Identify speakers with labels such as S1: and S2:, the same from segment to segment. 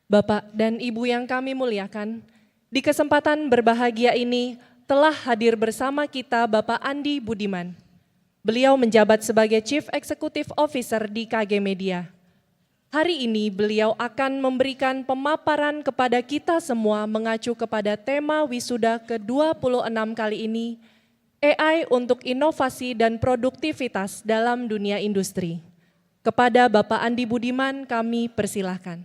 S1: Bapak dan Ibu yang kami muliakan, di kesempatan berbahagia ini telah hadir bersama kita Bapak Andi Budiman. Beliau menjabat sebagai Chief Executive Officer di KG Media. Hari ini beliau akan memberikan pemaparan kepada kita semua mengacu kepada tema wisuda ke-26 kali ini, AI untuk inovasi dan produktivitas dalam dunia industri. Kepada Bapak Andi Budiman kami persilahkan.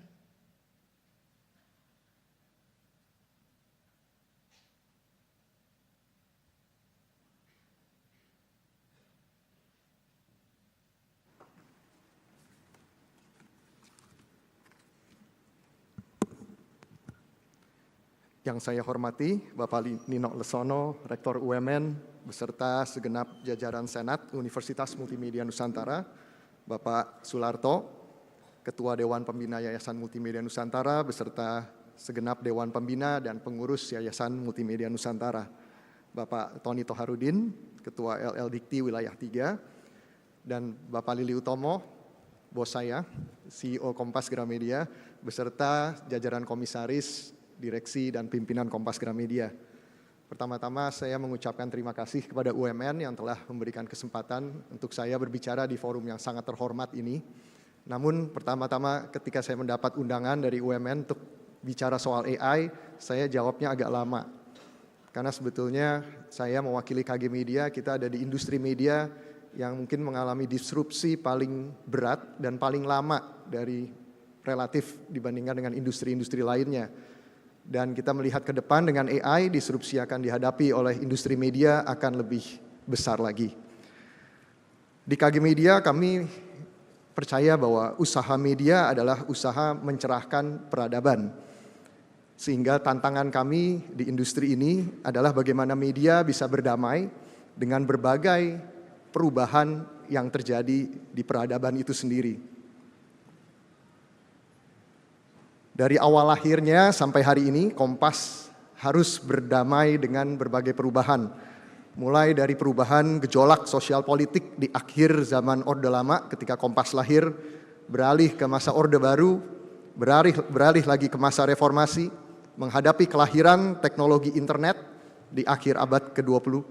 S2: Yang saya hormati Bapak Nino Lesono, Rektor UMN, beserta segenap jajaran Senat Universitas Multimedia Nusantara, Bapak Sularto, Ketua Dewan Pembina Yayasan Multimedia Nusantara, beserta segenap Dewan Pembina dan pengurus Yayasan Multimedia Nusantara, Bapak Tony Toharudin, Ketua LL Dikti Wilayah 3, dan Bapak Lili Utomo, bos saya, CEO Kompas Gramedia, beserta jajaran komisaris, direksi dan pimpinan Kompas Gramedia. Pertama-tama saya mengucapkan terima kasih kepada UMN yang telah memberikan kesempatan untuk saya berbicara di forum yang sangat terhormat ini. Namun pertama-tama ketika saya mendapat undangan dari UMN untuk bicara soal AI, saya jawabnya agak lama. Karena sebetulnya saya mewakili KG Media, kita ada di industri media yang mungkin mengalami disrupsi paling berat dan paling lama dari relatif dibandingkan dengan industri-industri lainnya. Dan kita melihat ke depan dengan AI, disrupsi akan dihadapi oleh industri media akan lebih besar lagi. Di KG Media kami percaya bahwa usaha media adalah usaha mencerahkan peradaban. Sehingga tantangan kami di industri ini adalah bagaimana media bisa berdamai dengan berbagai perubahan yang terjadi di peradaban itu sendiri. Dari awal lahirnya sampai hari ini, Kompas harus berdamai dengan berbagai perubahan. Mulai dari perubahan gejolak sosial politik di akhir zaman Orde Lama ketika Kompas lahir, beralih ke masa Orde Baru, beralih lagi ke masa reformasi, menghadapi kelahiran teknologi internet di akhir abad ke-20,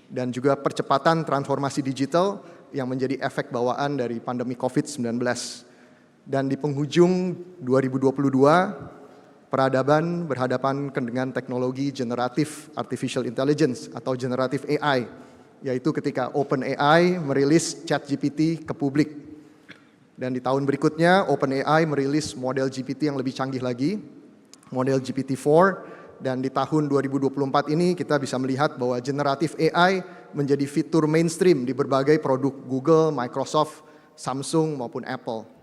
S2: dan juga percepatan transformasi digital yang menjadi efek bawaan dari pandemi COVID-19. Dan di penghujung 2022, peradaban berhadapan dengan teknologi generatif artificial intelligence atau generatif AI, yaitu ketika OpenAI merilis ChatGPT ke publik. Dan di tahun berikutnya, OpenAI merilis model GPT yang lebih canggih lagi, model GPT-4, dan di tahun 2024 ini kita bisa melihat bahwa generatif AI menjadi fitur mainstream di berbagai produk Google, Microsoft, Samsung maupun Apple.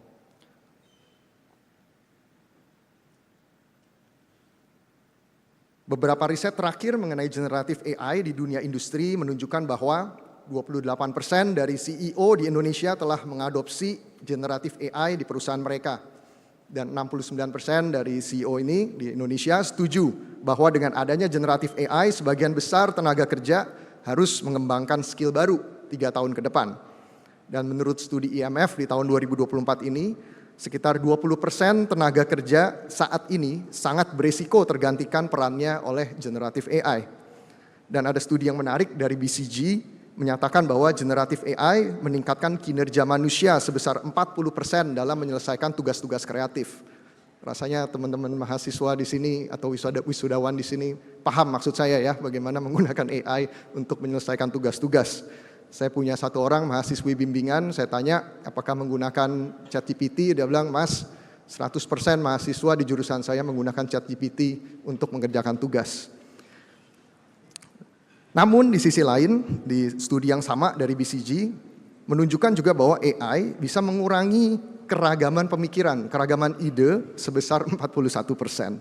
S2: Beberapa riset terakhir mengenai generatif AI di dunia industri menunjukkan bahwa 28% dari CEO di Indonesia telah mengadopsi generatif AI di perusahaan mereka. Dan 69% dari CEO ini di Indonesia setuju bahwa dengan adanya generatif AI, sebagian besar tenaga kerja harus mengembangkan skill baru 3 tahun ke depan. Dan menurut studi IMF di tahun 2024 ini, sekitar 20% tenaga kerja saat ini sangat berisiko tergantikan perannya oleh generatif AI. Dan ada studi yang menarik dari BCG menyatakan bahwa generatif AI meningkatkan kinerja manusia sebesar 40% dalam menyelesaikan tugas-tugas kreatif. Rasanya teman-teman mahasiswa di sini atau wisudawan di sini paham maksud saya ya, bagaimana menggunakan AI untuk menyelesaikan tugas-tugas. Saya punya satu orang mahasiswi bimbingan, saya tanya apakah menggunakan ChatGPT, dia bilang, Mas 100% mahasiswa di jurusan saya menggunakan ChatGPT untuk mengerjakan tugas. Namun di sisi lain, di studi yang sama dari BCG, menunjukkan juga bahwa AI bisa mengurangi keragaman pemikiran, keragaman ide sebesar 41%.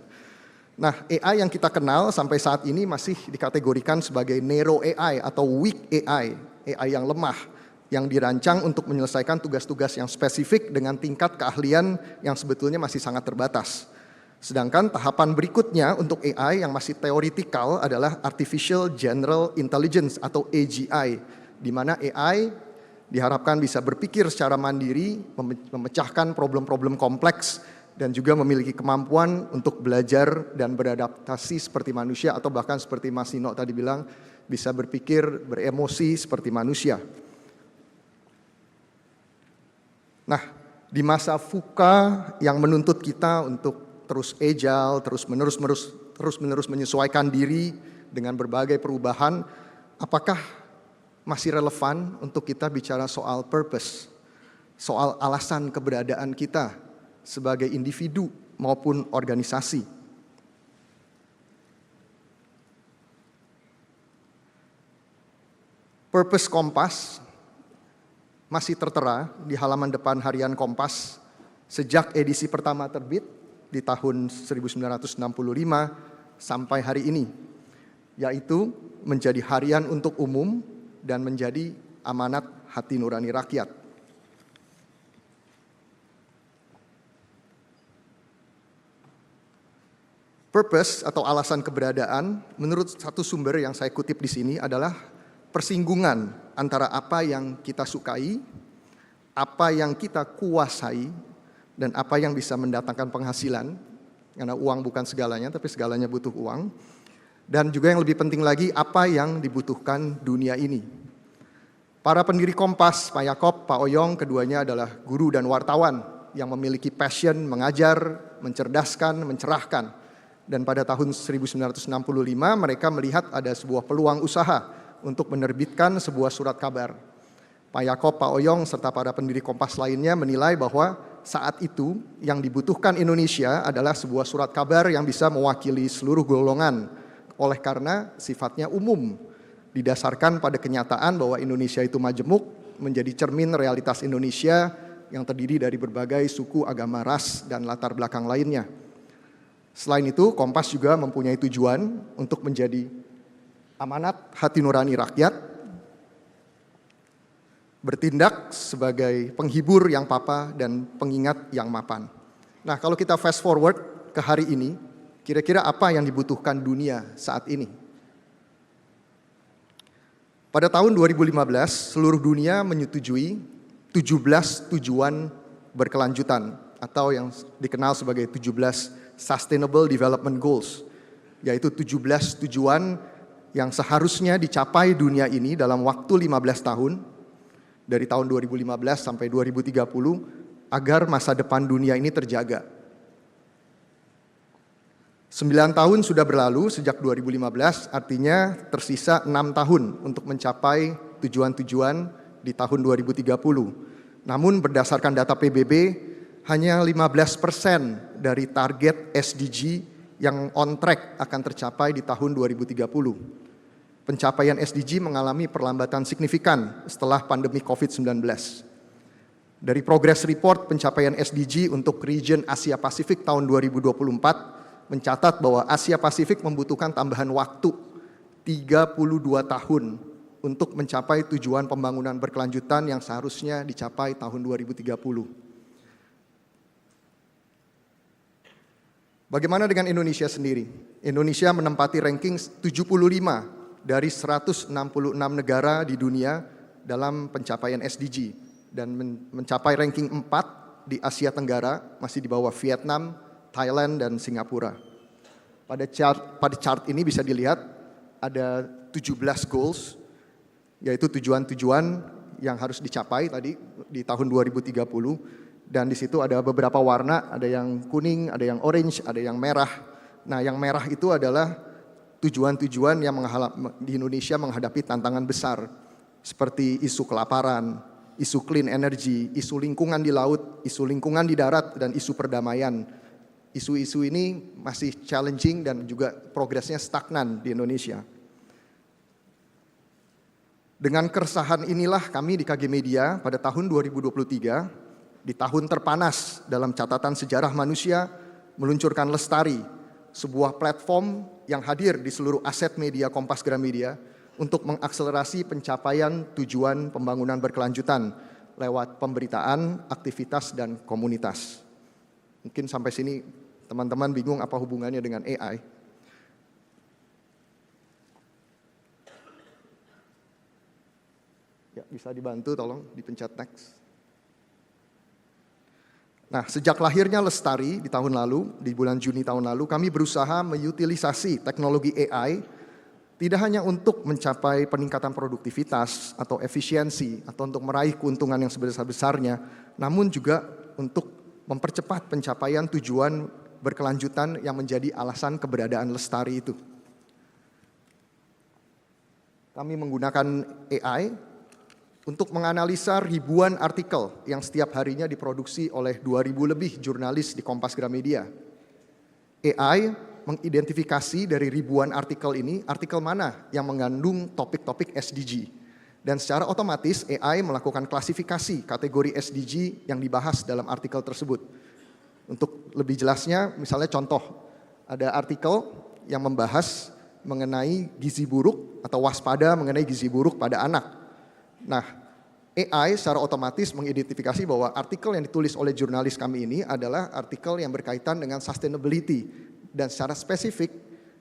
S2: Nah, AI yang kita kenal sampai saat ini masih dikategorikan sebagai narrow AI atau weak AI. AI yang lemah, yang dirancang untuk menyelesaikan tugas-tugas yang spesifik dengan tingkat keahlian yang sebetulnya masih sangat terbatas. Sedangkan tahapan berikutnya untuk AI yang masih teoritikal adalah Artificial General Intelligence atau AGI, di mana AI diharapkan bisa berpikir secara mandiri, memecahkan problem-problem kompleks dan juga memiliki kemampuan untuk belajar dan beradaptasi seperti manusia, atau bahkan seperti Mas Nino tadi bilang, bisa berpikir, beremosi seperti manusia. Nah, di masa VUCA yang menuntut kita untuk terus agile, terus-menerus menyesuaikan diri dengan berbagai perubahan, apakah masih relevan untuk kita bicara soal purpose, soal alasan keberadaan kita sebagai individu maupun organisasi? Purpose Kompas masih tertera di halaman depan harian Kompas sejak edisi pertama terbit di tahun 1965 sampai hari ini, yaitu menjadi harian untuk umum dan menjadi amanat hati nurani rakyat. Purpose atau alasan keberadaan, menurut satu sumber yang saya kutip di sini adalah persinggungan antara apa yang kita sukai, apa yang kita kuasai, dan apa yang bisa mendatangkan penghasilan, karena uang bukan segalanya, tapi segalanya butuh uang. Dan juga yang lebih penting lagi, apa yang dibutuhkan dunia ini. Para pendiri Kompas, Pak Yaakob, Pak Oyong, keduanya adalah guru dan wartawan yang memiliki passion mengajar, mencerdaskan, mencerahkan. Dan pada tahun 1965 mereka melihat ada sebuah peluang usaha untuk menerbitkan sebuah surat kabar. Pak Yaakob, Pak Oyong, serta para pendiri Kompas lainnya menilai bahwa saat itu yang dibutuhkan Indonesia adalah sebuah surat kabar yang bisa mewakili seluruh golongan, oleh karena sifatnya umum, didasarkan pada kenyataan bahwa Indonesia itu majemuk, menjadi cermin realitas Indonesia yang terdiri dari berbagai suku, agama, ras, dan latar belakang lainnya. Selain itu, Kompas juga mempunyai tujuan untuk menjadi amanat hati nurani rakyat, bertindak sebagai penghibur yang papa dan pengingat yang mapan. Nah, kalau kita fast forward ke hari ini, kira-kira apa yang dibutuhkan dunia saat ini? Pada tahun 2015, seluruh dunia menyetujui 17 tujuan berkelanjutan atau yang dikenal sebagai 17 Sustainable Development Goals, yaitu 17 tujuan yang seharusnya dicapai dunia ini dalam waktu 15 tahun, dari tahun 2015 sampai 2030, agar masa depan dunia ini terjaga. 9 tahun sudah berlalu sejak 2015, artinya tersisa 6 tahun untuk mencapai tujuan-tujuan di tahun 2030. Namun berdasarkan data PBB, hanya 15% dari target SDG yang on track akan tercapai di tahun 2030. Pencapaian SDG mengalami perlambatan signifikan setelah pandemi COVID-19. Dari Progress Report pencapaian SDG untuk region Asia Pasifik tahun 2024 mencatat bahwa Asia Pasifik membutuhkan tambahan waktu 32 tahun untuk mencapai tujuan pembangunan berkelanjutan yang seharusnya dicapai tahun 2030. Bagaimana dengan Indonesia sendiri? Indonesia menempati ranking 75 dari 166 negara di dunia dalam pencapaian SDG dan mencapai ranking 4 di Asia Tenggara, masih di bawah Vietnam, Thailand, dan Singapura. Pada chart ini bisa dilihat ada 17 goals, yaitu tujuan-tujuan yang harus dicapai tadi di tahun 2030. Dan di situ ada beberapa warna, ada yang kuning, ada yang orange, ada yang merah. Nah, yang merah itu adalah tujuan-tujuan yang di Indonesia menghadapi tantangan besar, seperti isu kelaparan, isu clean energy, isu lingkungan di laut, isu lingkungan di darat, dan isu perdamaian. Isu-isu ini masih challenging dan juga progresnya stagnan di Indonesia. Dengan keresahan inilah kami di KG Media pada tahun 2023, di tahun terpanas dalam catatan sejarah manusia, meluncurkan Lestari, sebuah platform yang hadir di seluruh aset media Kompas Gramedia untuk mengakselerasi pencapaian tujuan pembangunan berkelanjutan lewat pemberitaan, aktivitas, dan komunitas. Mungkin sampai sini teman-teman bingung apa hubungannya dengan AI. Ya, bisa dibantu tolong dipencet next. Nah, sejak lahirnya Lestari di tahun lalu, di bulan Juni tahun lalu, kami berusaha mengutilisasi teknologi AI tidak hanya untuk mencapai peningkatan produktivitas atau efisiensi atau untuk meraih keuntungan yang sebesar-besarnya, namun juga untuk mempercepat pencapaian tujuan berkelanjutan yang menjadi alasan keberadaan Lestari itu. Kami menggunakan AI untuk menganalisa ribuan artikel yang setiap harinya diproduksi oleh 2.000 lebih jurnalis di Kompas Gramedia. AI mengidentifikasi dari ribuan artikel ini, artikel mana yang mengandung topik-topik SDG. Dan secara otomatis AI melakukan klasifikasi kategori SDG yang dibahas dalam artikel tersebut. Untuk lebih jelasnya, misalnya contoh, ada artikel yang membahas mengenai gizi buruk atau waspada mengenai gizi buruk pada anak. Nah, AI secara otomatis mengidentifikasi bahwa artikel yang ditulis oleh jurnalis kami ini adalah artikel yang berkaitan dengan sustainability. Dan secara spesifik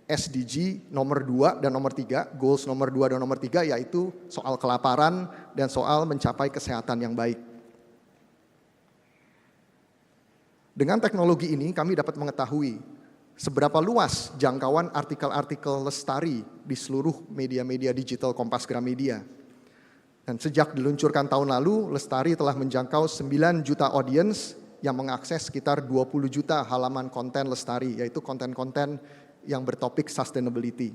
S2: SDG nomor 2 dan nomor 3, goals nomor 2 dan nomor 3 yaitu soal kelaparan dan soal mencapai kesehatan yang baik. Dengan teknologi ini kami dapat mengetahui seberapa luas jangkauan artikel-artikel Lestari di seluruh media-media digital Kompas Gramedia. Dan sejak diluncurkan tahun lalu, Lestari telah menjangkau 9 juta audiens yang mengakses sekitar 20 juta halaman konten Lestari, yaitu konten-konten yang bertopik sustainability.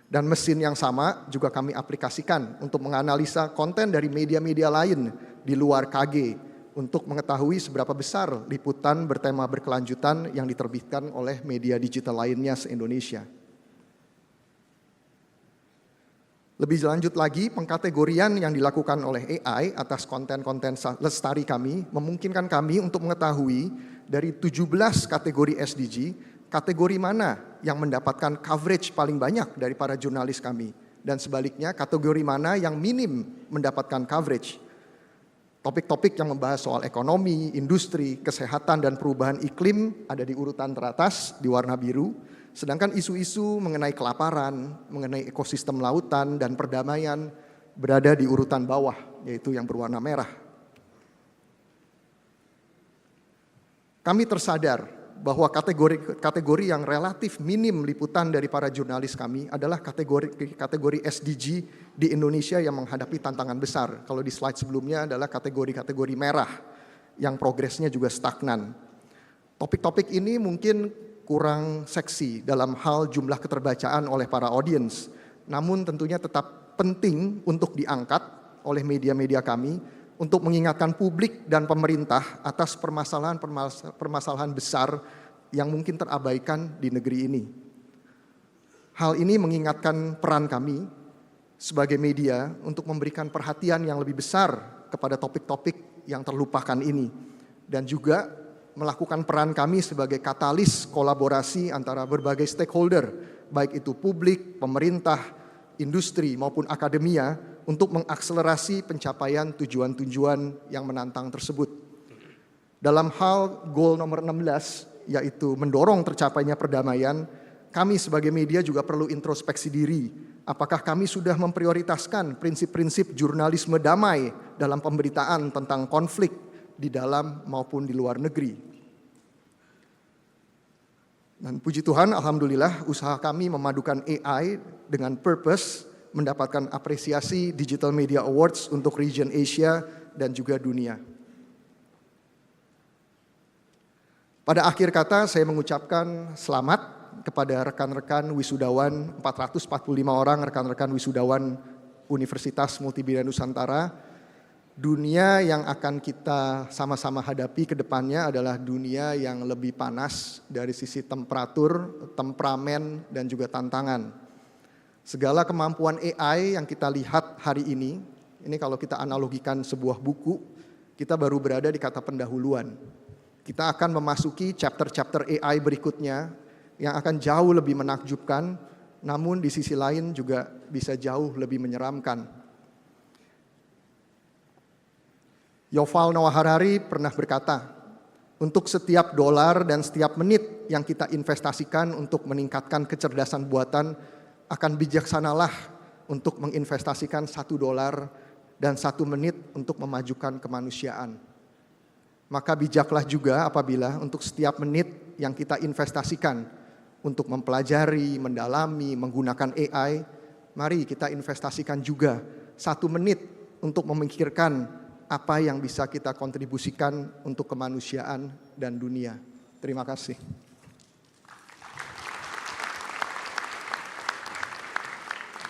S2: Dan mesin yang sama juga kami aplikasikan untuk menganalisa konten dari media-media lain di luar KG untuk mengetahui seberapa besar liputan bertema berkelanjutan yang diterbitkan oleh media digital lainnya se-Indonesia. Lebih lanjut lagi, pengkategorian yang dilakukan oleh AI atas konten-konten Lestari kami memungkinkan kami untuk mengetahui dari 17 kategori SDG, kategori mana yang mendapatkan coverage paling banyak dari para jurnalis kami. Dan sebaliknya, kategori mana yang minim mendapatkan coverage. Topik-topik yang membahas soal ekonomi, industri, kesehatan, dan perubahan iklim ada di urutan teratas di warna biru. Sedangkan isu-isu mengenai kelaparan, mengenai ekosistem lautan dan perdamaian berada di urutan bawah, yaitu yang berwarna merah. Kami tersadar bahwa kategori yang relatif minim liputan dari para jurnalis kami adalah kategori SDG di Indonesia yang menghadapi tantangan besar. Kalau di slide sebelumnya adalah kategori-kategori merah yang progresnya juga stagnan. Topik-topik ini mungkin kurang seksi dalam hal jumlah keterbacaan oleh para audiens. Namun tentunya tetap penting untuk diangkat oleh media-media kami untuk mengingatkan publik dan pemerintah atas permasalahan besar yang mungkin terabaikan di negeri ini. Hal ini mengingatkan peran kami sebagai media untuk memberikan perhatian yang lebih besar kepada topik-topik yang terlupakan ini. Dan juga melakukan peran kami sebagai katalis kolaborasi antara berbagai stakeholder, baik itu publik, pemerintah, industri maupun akademia untuk mengakselerasi pencapaian tujuan-tujuan yang menantang tersebut. Dalam hal goal nomor 16, yaitu mendorong tercapainya perdamaian, kami sebagai media juga perlu introspeksi diri. Apakah kami sudah memprioritaskan prinsip-prinsip jurnalisme damai dalam pemberitaan tentang konflik di dalam maupun di luar negeri. Dan puji Tuhan, alhamdulillah usaha kami memadukan AI dengan purpose mendapatkan apresiasi Digital Media Awards untuk region Asia dan juga dunia. Pada akhir kata saya mengucapkan selamat kepada rekan-rekan wisudawan, 445 orang rekan-rekan wisudawan Universitas Multimedia Nusantara. Dunia yang akan kita sama-sama hadapi ke depannya adalah dunia yang lebih panas dari sisi temperatur, temperamen, dan juga tantangan. Segala kemampuan AI yang kita lihat hari ini kalau kita analogikan sebuah buku, kita baru berada di kata pendahuluan. Kita akan memasuki chapter-chapter AI berikutnya yang akan jauh lebih menakjubkan, namun di sisi lain juga bisa jauh lebih menyeramkan. Yuval Noah Harari pernah berkata, untuk setiap dolar dan setiap menit yang kita investasikan untuk meningkatkan kecerdasan buatan, akan bijaksanalah untuk menginvestasikan $1 dan 1 menit untuk memajukan kemanusiaan. Maka bijaklah juga apabila untuk setiap menit yang kita investasikan untuk mempelajari, mendalami, menggunakan AI, mari kita investasikan juga 1 menit untuk memikirkan apa yang bisa kita kontribusikan untuk kemanusiaan dan dunia. Terima kasih.